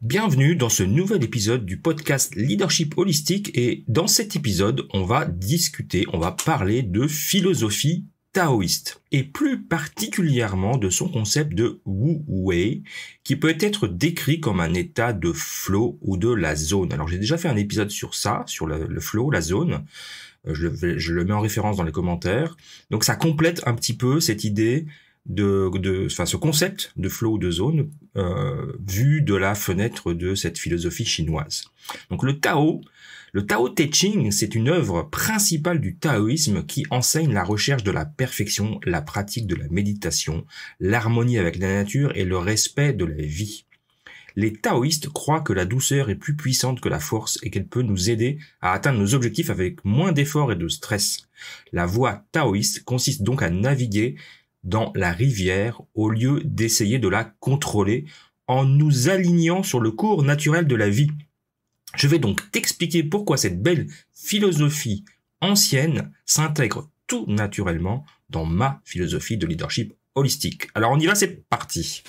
Bienvenue dans ce nouvel épisode du podcast Leadership Holistique et dans cet épisode, on va parler de philosophie taoïste et plus particulièrement de son concept de Wu Wei qui peut être décrit comme un état de flow ou de la zone. Alors j'ai déjà fait un épisode sur ça, sur le flow, la zone. Je le mets en référence dans les commentaires. Donc ça complète un petit peu cette idée ce concept de flow ou de zone vu de la fenêtre de cette philosophie chinoise. Donc le Tao Te Ching, c'est une œuvre principale du taoïsme qui enseigne la recherche de la perfection, la pratique de la méditation, l'harmonie avec la nature et le respect de la vie. Les taoïstes croient que la douceur est plus puissante que la force et qu'elle peut nous aider à atteindre nos objectifs avec moins d'efforts et de stress. La voie taoïste consiste donc à naviguer dans la rivière au lieu d'essayer de la contrôler en nous alignant sur le cours naturel de la vie. Je vais donc t'expliquer pourquoi cette belle philosophie ancienne s'intègre tout naturellement dans ma philosophie de leadership holistique. Alors on y va, c'est parti.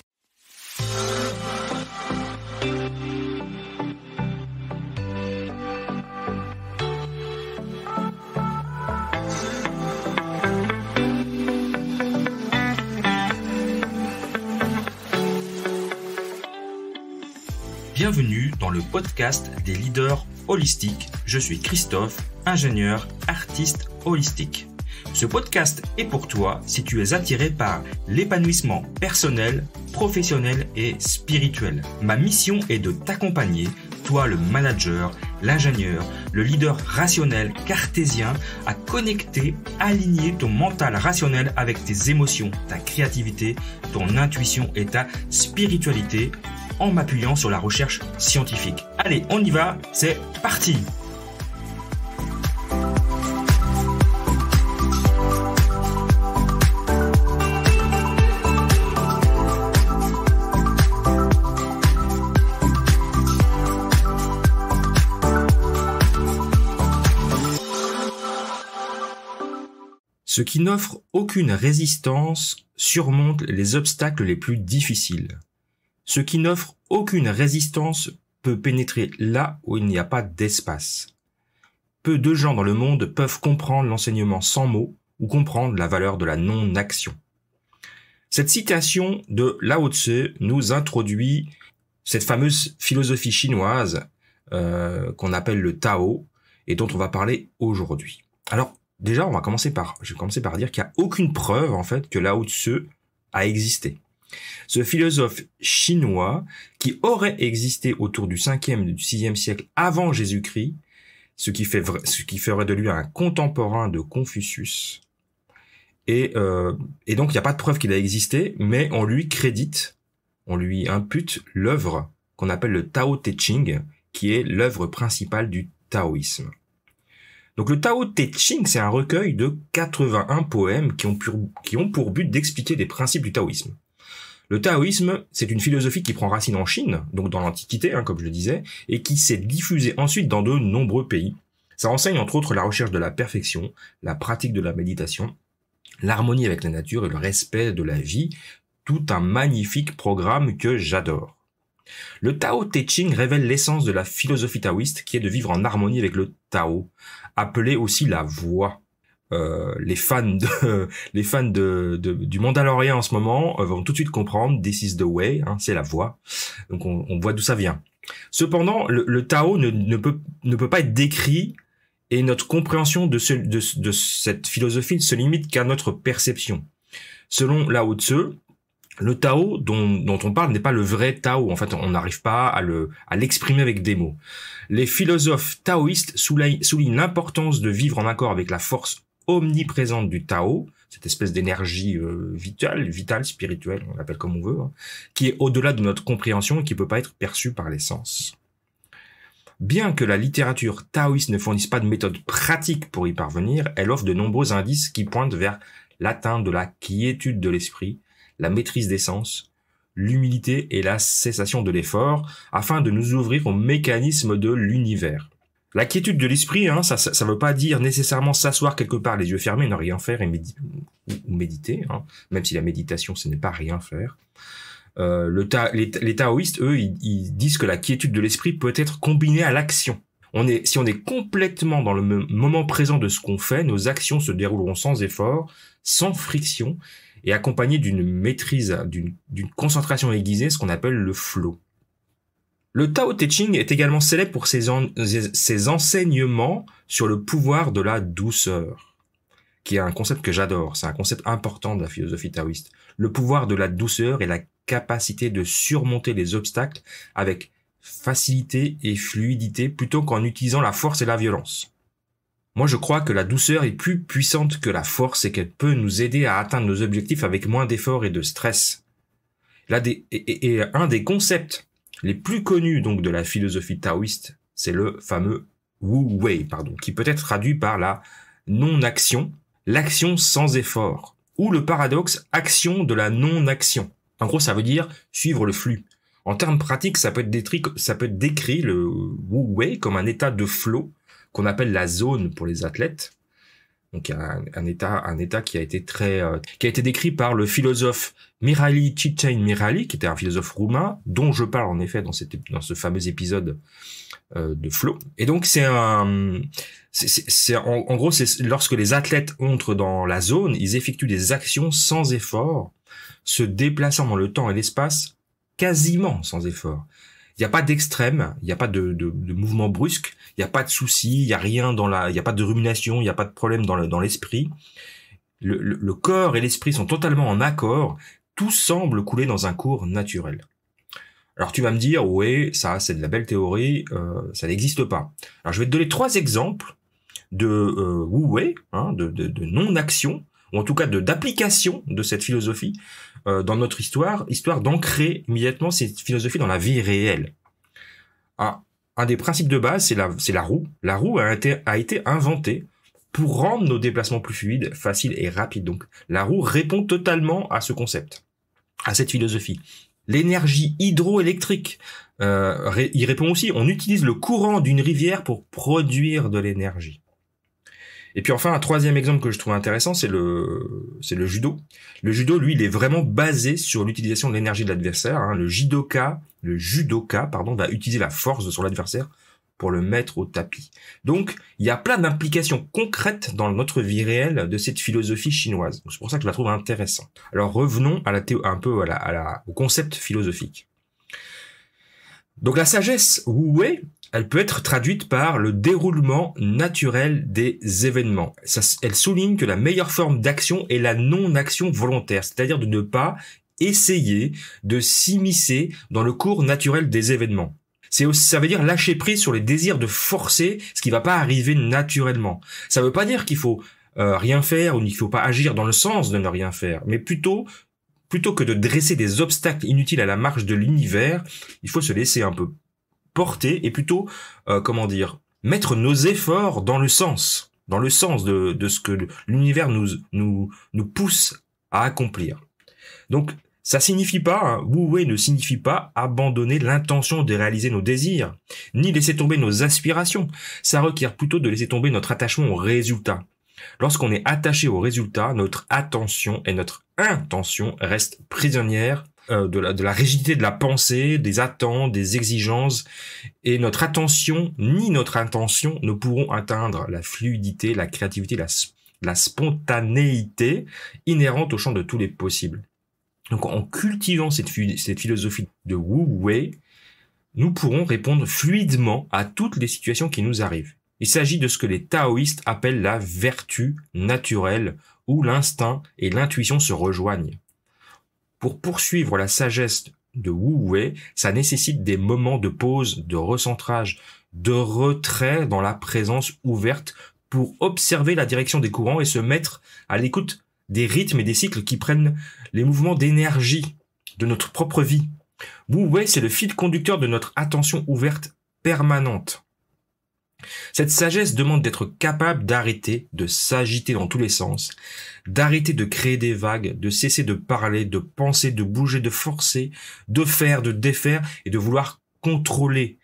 Bienvenue dans le podcast des leaders holistiques. Je suis Christophe, ingénieur, artiste holistique. Ce podcast est pour toi si tu es attiré par l'épanouissement personnel, professionnel et spirituel. Ma mission est de t'accompagner, toi le manager, l'ingénieur, le leader rationnel, cartésien, à connecter, aligner ton mental rationnel avec tes émotions, ta créativité, ton intuition et ta spiritualité en m'appuyant sur la recherche scientifique. Allez, on y va, c'est parti! Ce qui n'offre aucune résistance surmonte les obstacles les plus difficiles. Ce qui n'offre aucune résistance peut pénétrer là où il n'y a pas d'espace. Peu de gens dans le monde peuvent comprendre l'enseignement sans mots ou comprendre la valeur de la non-action. Cette citation de Lao Tse nous introduit cette fameuse philosophie chinoise qu'on appelle le Tao et dont on va parler aujourd'hui. Alors déjà, je vais commencer par dire qu'il n'y a aucune preuve en fait que Lao Tse a existé. Ce philosophe chinois qui aurait existé autour du 5e et du 6e siècle avant Jésus-Christ, ce qui ferait de lui un contemporain de Confucius. Et donc il n'y a pas de preuve qu'il a existé, mais on lui impute l'œuvre qu'on appelle le Tao Te Ching, qui est l'œuvre principale du taoïsme. Donc le Tao Te Ching, c'est un recueil de 81 poèmes qui ont pour but d'expliquer les principes du taoïsme. Le taoïsme, c'est une philosophie qui prend racine en Chine, donc dans l'Antiquité, comme je le disais, et qui s'est diffusée ensuite dans de nombreux pays. Ça enseigne entre autres la recherche de la perfection, la pratique de la méditation, l'harmonie avec la nature et le respect de la vie, tout un magnifique programme que j'adore. Le Tao Te Ching révèle l'essence de la philosophie taoïste qui est de vivre en harmonie avec le Tao, appelé aussi la voie. Les fans du Mandalorian en ce moment vont tout de suite comprendre This is the way, c'est la voie. Donc on voit d'où ça vient. Cependant, le Tao ne peut pas être décrit et notre compréhension de cette philosophie ne se limite qu'à notre perception. Selon Lao Tse, le Tao dont on parle n'est pas le vrai Tao. En fait, on n'arrive pas à l'exprimer avec des mots. Les philosophes taoïstes soulignent l'importance de vivre en accord avec la force omniprésente du Tao, cette espèce d'énergie vitale, spirituelle, on l'appelle comme on veut, qui est au-delà de notre compréhension et qui peut pas être perçue par les sens. Bien que la littérature taoïste ne fournisse pas de méthode pratique pour y parvenir, elle offre de nombreux indices qui pointent vers l'atteinte de la quiétude de l'esprit, la maîtrise des sens, l'humilité et la cessation de l'effort, afin de nous ouvrir au mécanisme de l'univers. La quiétude de l'esprit, ça veut pas dire nécessairement s'asseoir quelque part les yeux fermés, ne rien faire ou méditer, même si la méditation ce n'est pas rien faire. Les taoïstes, eux, ils disent que la quiétude de l'esprit peut être combinée à l'action. Si on est complètement dans le moment présent de ce qu'on fait, nos actions se dérouleront sans effort, sans friction, et accompagnées d'une maîtrise, d'une concentration aiguisée, ce qu'on appelle le flow. Le Tao Te Ching est également célèbre pour ses enseignements sur le pouvoir de la douceur, qui est un concept que j'adore. C'est un concept important de la philosophie taoïste. Le pouvoir de la douceur et la capacité de surmonter les obstacles avec facilité et fluidité plutôt qu'en utilisant la force et la violence. Moi, je crois que la douceur est plus puissante que la force et qu'elle peut nous aider à atteindre nos objectifs avec moins d'efforts et de stress. Un des concepts les plus connus donc de la philosophie taoïste, c'est le fameux Wu Wei, qui peut être traduit par la non-action, l'action sans effort, ou le paradoxe action de la non-action. En gros, ça veut dire suivre le flux. En termes pratiques, ça peut être décrit le Wu Wei comme un état de flow qu'on appelle la zone pour les athlètes. Donc un état qui a été décrit par le philosophe Mihaly Csikszentmihalyi, qui était un philosophe roumain, dont je parle en effet dans ce fameux épisode de flow. Et donc en gros, c'est lorsque les athlètes entrent dans la zone, ils effectuent des actions sans effort, se déplaçant dans le temps et l'espace quasiment sans effort. Il n'y a pas d'extrême, il n'y a pas de mouvement brusque, il n'y a pas de souci, il n'y a rien il n'y a pas de rumination, il n'y a pas de problème dans l'esprit. Le corps et l'esprit sont totalement en accord, tout semble couler dans un cours naturel. Alors tu vas me dire, ouais, ça c'est de la belle théorie, ça n'existe pas. Alors je vais te donner 3 exemples de Wu Wei, de non-action, ou en tout cas d'application de cette philosophie dans notre histoire d'ancrer immédiatement cette philosophie dans la vie réelle. Un des principes de base, c'est la roue. La roue a été inventée pour rendre nos déplacements plus fluides, faciles et rapides. Donc la roue répond totalement à ce concept, à cette philosophie. L'énergie hydroélectrique y répond aussi. On utilise le courant d'une rivière pour produire de l'énergie. Et puis enfin, un 3e exemple que je trouve intéressant, c'est le judo. Le judo, lui, il est vraiment basé sur l'utilisation de l'énergie de l'adversaire. Le judoka, va utiliser la force de son adversaire pour le mettre au tapis. Donc, il y a plein d'implications concrètes dans notre vie réelle de cette philosophie chinoise. C'est pour ça que je la trouve intéressante. Alors revenons au concept philosophique. Donc la sagesse Wu Wei, elle peut être traduite par le déroulement naturel des événements. Elle souligne que la meilleure forme d'action est la non-action volontaire, c'est-à-dire de ne pas essayer de s'immiscer dans le cours naturel des événements. Ça veut dire lâcher prise sur les désirs de forcer ce qui va pas arriver naturellement. Ça veut pas dire qu'il faut rien faire ou qu'il faut pas agir dans le sens de ne rien faire, mais plutôt que de dresser des obstacles inutiles à la marche de l'univers, il faut se laisser un peu porter et plutôt, mettre nos efforts dans le sens de ce que l'univers nous pousse à accomplir. Donc, ça signifie pas, Wu Wei ne signifie pas abandonner l'intention de réaliser nos désirs, ni laisser tomber nos aspirations. Ça requiert plutôt de laisser tomber notre attachement au résultat. Lorsqu'on est attaché au résultat, notre attention et notre intention restent prisonnières de la rigidité de la pensée, des attentes, des exigences, et notre attention ni notre intention ne pourront atteindre la fluidité, la créativité, la spontanéité inhérente au champ de tous les possibles. Donc en cultivant cette philosophie de Wu Wei, nous pourrons répondre fluidement à toutes les situations qui nous arrivent. Il s'agit de ce que les taoïstes appellent la vertu naturelle, où l'instinct et l'intuition se rejoignent. Pour poursuivre la sagesse de Wu Wei, ça nécessite des moments de pause, de recentrage, de retrait dans la présence ouverte pour observer la direction des courants et se mettre à l'écoute des rythmes et des cycles qui prennent les mouvements d'énergie de notre propre vie. Wu Wei, c'est le fil conducteur de notre attention ouverte permanente. Cette sagesse demande d'être capable d'arrêter de s'agiter dans tous les sens, d'arrêter de créer des vagues, de cesser de parler, de penser, de bouger, de forcer, de faire, de défaire et de vouloir contrôler.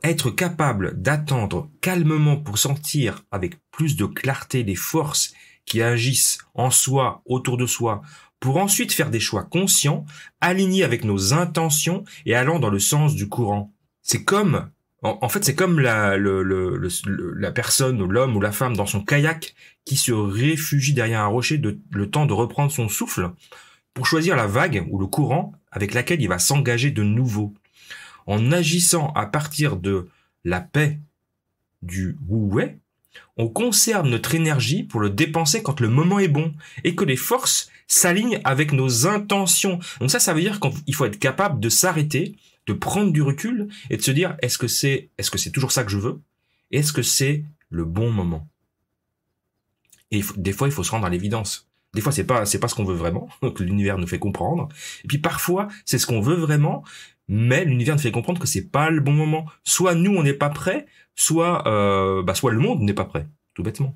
Être capable d'attendre calmement pour sentir avec plus de clarté les forces qui agissent en soi, autour de soi, pour ensuite faire des choix conscients, alignés avec nos intentions et allant dans le sens du courant. C'est comme, en fait, c'est comme la personne, l'homme ou la femme dans son kayak qui se réfugie derrière un rocher le temps de reprendre son souffle pour choisir la vague ou le courant avec laquelle il va s'engager de nouveau. En agissant à partir de la paix du wu-wei, on conserve notre énergie pour le dépenser quand le moment est bon et que les forces s'alignent avec nos intentions. Donc ça veut dire qu'il faut être capable de s'arrêter, de prendre du recul et de se dire est-ce que c'est toujours ça que je veux? Est-ce que c'est le bon moment? Et des fois, il faut se rendre à l'évidence. Des fois, c'est pas ce qu'on veut vraiment, que l'univers nous fait comprendre. Et puis parfois, c'est ce qu'on veut vraiment, mais l'univers nous fait comprendre que c'est pas le bon moment. Soit nous, on n'est pas prêts, soit le monde n'est pas prêt, tout bêtement.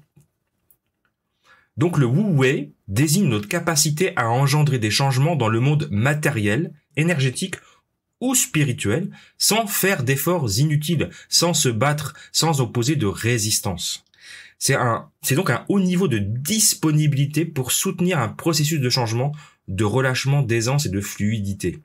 Donc le wu-wei désigne notre capacité à engendrer des changements dans le monde matériel, énergétique ou spirituel, sans faire d'efforts inutiles, sans se battre, sans opposer de résistance. C'est donc un haut niveau de disponibilité pour soutenir un processus de changement, de relâchement, d'aisance et de fluidité.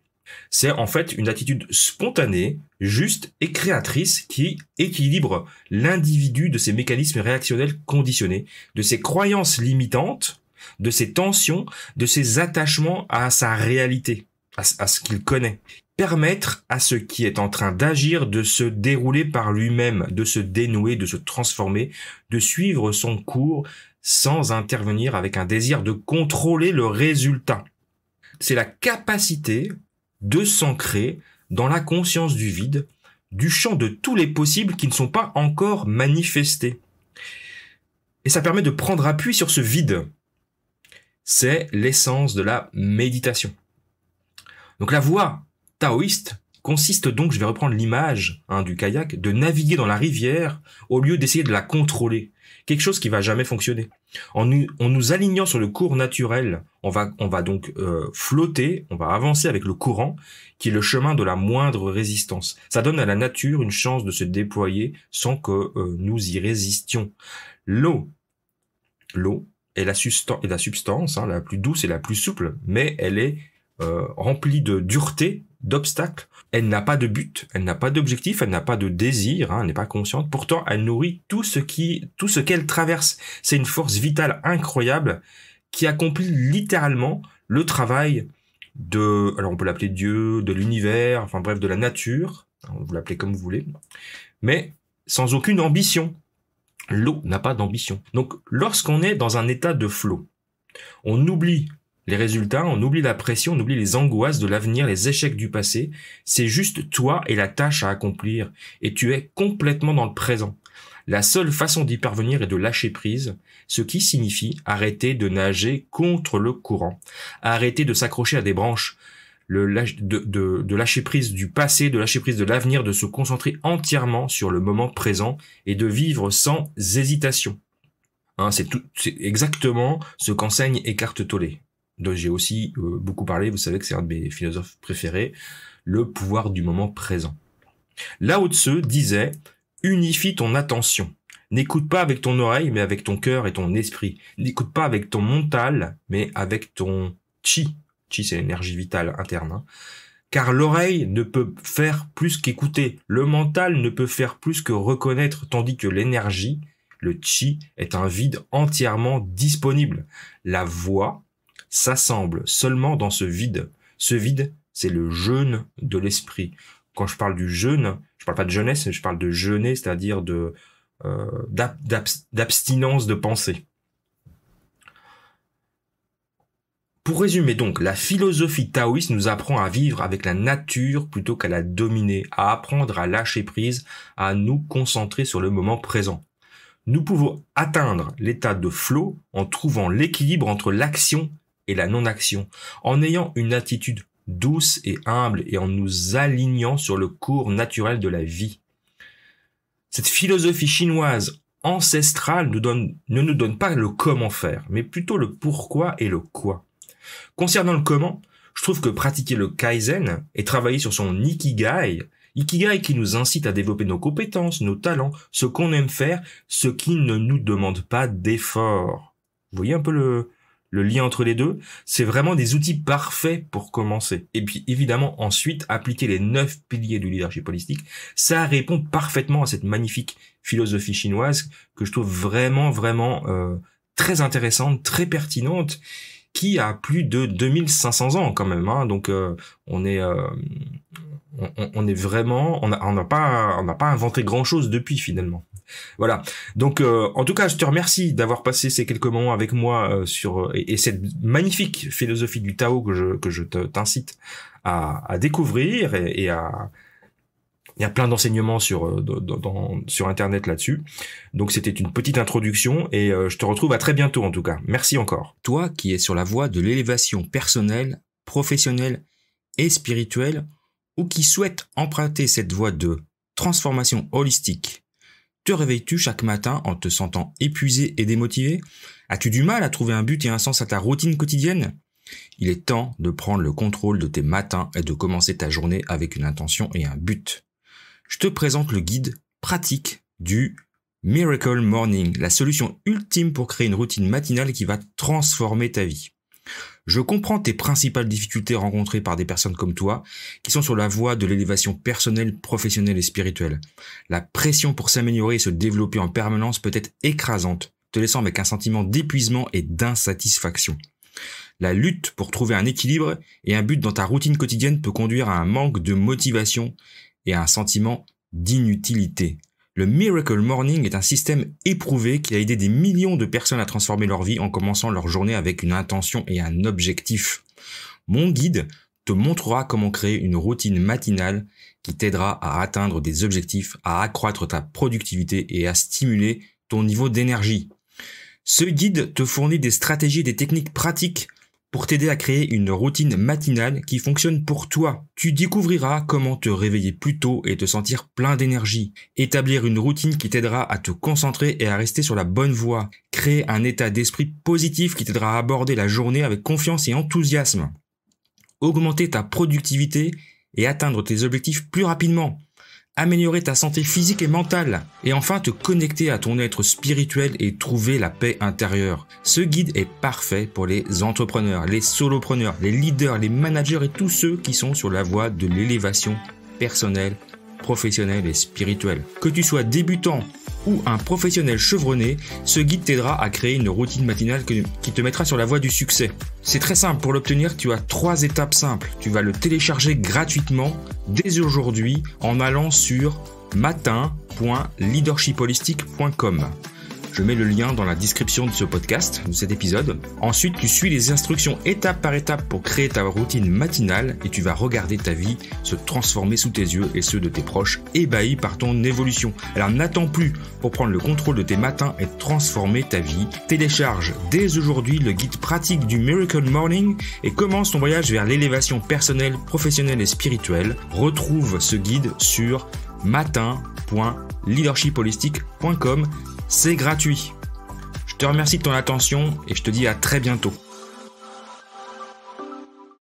C'est en fait une attitude spontanée, juste et créatrice qui équilibre l'individu de ses mécanismes réactionnels conditionnés, de ses croyances limitantes, de ses tensions, de ses attachements à sa réalité, à ce qu'il connaît. Permettre à ce qui est en train d'agir de se dérouler par lui-même, de se dénouer, de se transformer, de suivre son cours sans intervenir avec un désir de contrôler le résultat. C'est la capacité de s'ancrer dans la conscience du vide, du champ de tous les possibles qui ne sont pas encore manifestés. Et ça permet de prendre appui sur ce vide. C'est l'essence de la méditation. Donc la voie taoïste consiste donc, je vais reprendre l'image du kayak, de naviguer dans la rivière au lieu d'essayer de la contrôler. Quelque chose qui va jamais fonctionner. En nous alignant sur le cours naturel, on va donc flotter, on va avancer avec le courant, qui est le chemin de la moindre résistance. Ça donne à la nature une chance de se déployer sans que nous y résistions. L'eau est la substance, la plus douce et la plus souple, mais elle est remplie de dureté, d'obstacles. Elle n'a pas de but, elle n'a pas d'objectif, elle n'a pas de désir, elle n'est pas consciente. Pourtant, elle nourrit tout ce qu'elle traverse. C'est une force vitale incroyable qui accomplit littéralement le travail alors on peut l'appeler Dieu, de l'univers, enfin bref, de la nature. Vous l'appelez comme vous voulez. Mais sans aucune ambition. L'eau n'a pas d'ambition. Donc, lorsqu'on est dans un état de flow, on oublie les résultats, on oublie la pression, on oublie les angoisses de l'avenir, les échecs du passé. C'est juste toi et la tâche à accomplir. Et tu es complètement dans le présent. La seule façon d'y parvenir est de lâcher prise, ce qui signifie arrêter de nager contre le courant, arrêter de s'accrocher à des branches, de lâcher prise du passé, de lâcher prise de l'avenir, de se concentrer entièrement sur le moment présent et de vivre sans hésitation. C'est exactement ce qu'enseigne Eckhart Tolle, dont j'ai aussi beaucoup parlé. Vous savez que c'est un de mes philosophes préférés, le pouvoir du moment présent. Lao Tzu disait « Unifie ton attention. N'écoute pas avec ton oreille, mais avec ton cœur et ton esprit. N'écoute pas avec ton mental, mais avec ton chi. » Chi, c'est l'énergie vitale interne. Car l'oreille ne peut faire plus qu'écouter. Le mental ne peut faire plus que reconnaître, tandis que l'énergie, le chi, est un vide entièrement disponible. La voix s'assemble seulement dans ce vide. Ce vide, c'est le jeûne de l'esprit. Quand je parle du jeûne, je parle pas de jeunesse, je parle de jeûner, c'est-à-dire d'abstinence de pensée. Pour résumer donc, la philosophie taoïste nous apprend à vivre avec la nature plutôt qu'à la dominer, à apprendre à lâcher prise, à nous concentrer sur le moment présent. Nous pouvons atteindre l'état de flow en trouvant l'équilibre entre l'action et la non-action, en ayant une attitude douce et humble et en nous alignant sur le cours naturel de la vie. Cette philosophie chinoise ancestrale ne nous donne pas le comment faire, mais plutôt le pourquoi et le quoi. Concernant le comment, je trouve que pratiquer le Kaizen et travailler sur son Ikigai qui nous incite à développer nos compétences, nos talents, ce qu'on aime faire, ce qui ne nous demande pas d'effort. Vous voyez un peu le lien entre les deux, c'est vraiment des outils parfaits pour commencer. Et puis évidemment, ensuite, appliquer les 9 piliers du leadership holistique, ça répond parfaitement à cette magnifique philosophie chinoise que je trouve vraiment très intéressante, très pertinente, qui a plus de 2500 ans quand même, hein. Donc on est vraiment, on n'a pas inventé grand chose depuis finalement. Voilà. Donc en tout cas, je te remercie d'avoir passé ces quelques moments avec moi et cette magnifique philosophie du Tao que je t'incite à découvrir et il y a plein d'enseignements sur Internet là-dessus. Donc c'était une petite introduction et je te retrouve à très bientôt en tout cas. Merci encore. Toi qui es sur la voie de l'élévation personnelle, professionnelle et spirituelle ou qui souhaite emprunter cette voie de transformation holistique, te réveilles-tu chaque matin en te sentant épuisé et démotivé? As-tu du mal à trouver un but et un sens à ta routine quotidienne? Il est temps de prendre le contrôle de tes matins et de commencer ta journée avec une intention et un but. Je te présente le guide pratique du Miracle Morning, la solution ultime pour créer une routine matinale qui va transformer ta vie. Je comprends tes principales difficultés rencontrées par des personnes comme toi qui sont sur la voie de l'élévation personnelle, professionnelle et spirituelle. La pression pour s'améliorer et se développer en permanence peut être écrasante, te laissant avec un sentiment d'épuisement et d'insatisfaction. La lutte pour trouver un équilibre et un but dans ta routine quotidienne peut conduire à un manque de motivation et à un sentiment d'inutilité. Le Miracle Morning est un système éprouvé qui a aidé des millions de personnes à transformer leur vie en commençant leur journée avec une intention et un objectif. Mon guide te montrera comment créer une routine matinale qui t'aidera à atteindre des objectifs, à accroître ta productivité et à stimuler ton niveau d'énergie. Ce guide te fournit des stratégies et des techniques pratiques pour t'aider à créer une routine matinale qui fonctionne pour toi. Tu découvriras comment te réveiller plus tôt et te sentir plein d'énergie. Établir une routine qui t'aidera à te concentrer et à rester sur la bonne voie. Créer un état d'esprit positif qui t'aidera à aborder la journée avec confiance et enthousiasme. Augmenter ta productivité et atteindre tes objectifs plus rapidement. Améliorer ta santé physique et mentale, et enfin te connecter à ton être spirituel et trouver la paix intérieure. Ce guide est parfait pour les entrepreneurs, les solopreneurs, les leaders, les managers et tous ceux qui sont sur la voie de l'élévation personnelle, professionnelle et spirituelle. Que tu sois débutant ou un professionnel chevronné, ce guide t'aidera à créer une routine matinale qui te mettra sur la voie du succès. C'est très simple, pour l'obtenir, tu as 3 étapes simples. Tu vas le télécharger gratuitement dès aujourd'hui en allant sur matin.leadershipholistic.com. Je mets le lien dans la description de ce podcast, de cet épisode. Ensuite, tu suis les instructions étape par étape pour créer ta routine matinale et tu vas regarder ta vie se transformer sous tes yeux et ceux de tes proches ébahis par ton évolution. Alors n'attends plus pour prendre le contrôle de tes matins et transformer ta vie. Télécharge dès aujourd'hui le guide pratique du Miracle Morning et commence ton voyage vers l'élévation personnelle, professionnelle et spirituelle. Retrouve ce guide sur matin.leadershipholistic.com. C'est gratuit. Je te remercie de ton attention et je te dis à très bientôt.